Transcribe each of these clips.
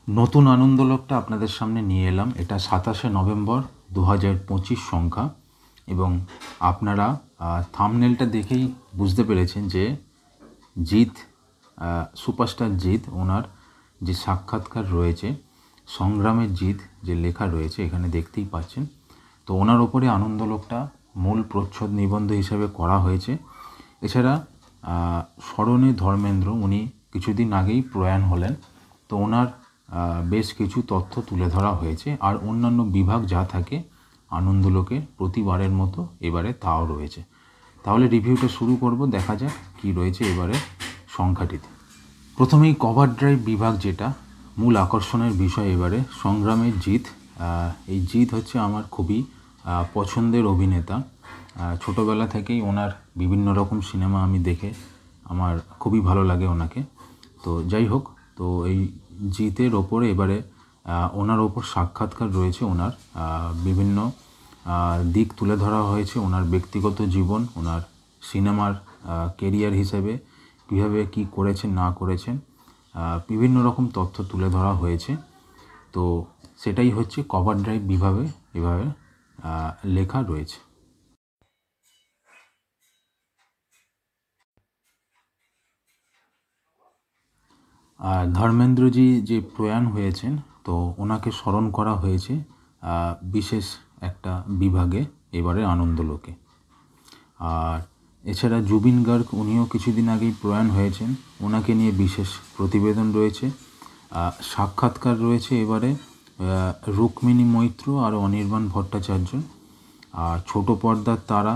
নতুন আনন্দলোকটা আপনাদের সামনে নিয়ে এলাম। এটা 27শে নভেম্বর 2025 সংখ্যা এবং আপনারা থাম্বনেলটা দেখেই বুঝতে পেরেছেন যে জিৎ, সুপারস্টার জিৎ, ওনার যে সাক্ষাৎকার রয়েছে, সংগ্রামের জিৎ যে লেখা রয়েছে এখানে দেখতেই পাচ্ছেন। তো ওনার ওপরে আনন্দলোকটা মূল প্রচ্ছদ নিবন্ধ হিসেবে করা হয়েছে। এছাড়া স্মরণে ধর্মেন্দ্র, উনি কিছুদিন আগেই প্রয়াণ হলেন। তো ওনার বেশ কিছু তথ্য তুলে ধরা হয়েছে, আর অন্যান্য বিভাগ যা থাকে আনন্দলোকের প্রতিবারের মতো এবারে তাও রয়েছে। তাহলে রিভিউটা শুরু করব, দেখা যাক কি রয়েছে এবারে সংখ্যাটিতে। প্রথমেই কভার ড্রাইভ বিভাগ, যেটা মূল আকর্ষণের বিষয় এবারে সংগ্রামের জিৎ। এই জিৎ হচ্ছে আমার খুবই পছন্দের অভিনেতা। ছোটোবেলা থেকেই ওনার বিভিন্ন রকম সিনেমা আমি দেখে আমার খুবই ভালো লাগে ওনাকে। তো যাই হোক, তো এই জিতের ওপরে এবারে ওনার ওপর সাক্ষাৎকার রয়েছে। ওনার বিভিন্ন দিক তুলে ধরা হয়েছে, ওনার ব্যক্তিগত জীবন, ওনার সিনেমার কেরিয়ার হিসেবে কীভাবে কী করেছেন না করেছেন, বিভিন্ন রকম তথ্য তুলে ধরা হয়েছে। তো সেটাই হচ্ছে কভার ড্রাইভ বিভাগে এভাবে লেখা রয়েছে। ধর্মেন্দ্রজি যে প্রয়াণ হয়েছেন, তো ওনাকে স্মরণ করা হয়েছে বিশেষ একটা বিভাগে এবারে আনন্দলোকে। আর এছাড়া জুবিন গার্গ, উনিও কিছুদিন আগেই প্রয়াণ হয়েছেন, ওনাকে নিয়ে বিশেষ প্রতিবেদন রয়েছে। সাক্ষাৎকার রয়েছে এবারে রুক্মিণী মৈত্র আর অনির্বাণ ভট্টাচার্য। আর ছোট পর্দার তারা,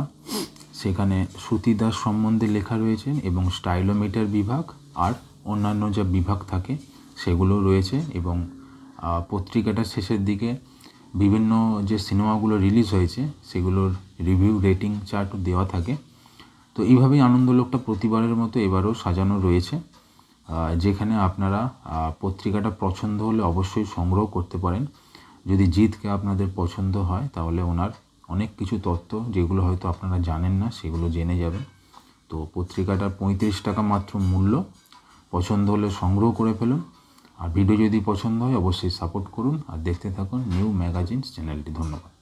সেখানে শ্রুতি দাস সম্বন্ধে লেখা রয়েছে, এবং স্টাইলোমিটার বিভাগ আর অন্যান্য যা বিভাগ থাকে সেগুলো রয়েছে। এবং পত্রিকাটার শেষের দিকে বিভিন্ন যে সিনেমাগুলো রিলিজ হয়েছে সেগুলোর রিভিউ, রেটিং চার্ট দেওয়া থাকে। তো এইভাবেই আনন্দলোকটা প্রতিবারের মতো এবারও সাজানো রয়েছে, যেখানে আপনারা পত্রিকাটা পছন্দ হলে অবশ্যই সংগ্রহ করতে পারেন। যদি জিৎকে আপনাদের পছন্দ হয় তাহলে ওনার অনেক কিছু তথ্য, যেগুলো হয়তো আপনারা জানেন না, সেগুলো জেনে যাবেন। তো পত্রিকাটার 35 টাকা মাত্র মূল্য। পছন্দ হলে সংগ্রহ করে ফেলুন। আর ভিডিও যদি পছন্দ হয় অবশ্যই সাপোর্ট করুন আর দেখতে থাকুন নিউ ম্যাগাজিনস চ্যানেলটি। ধন্যবাদ।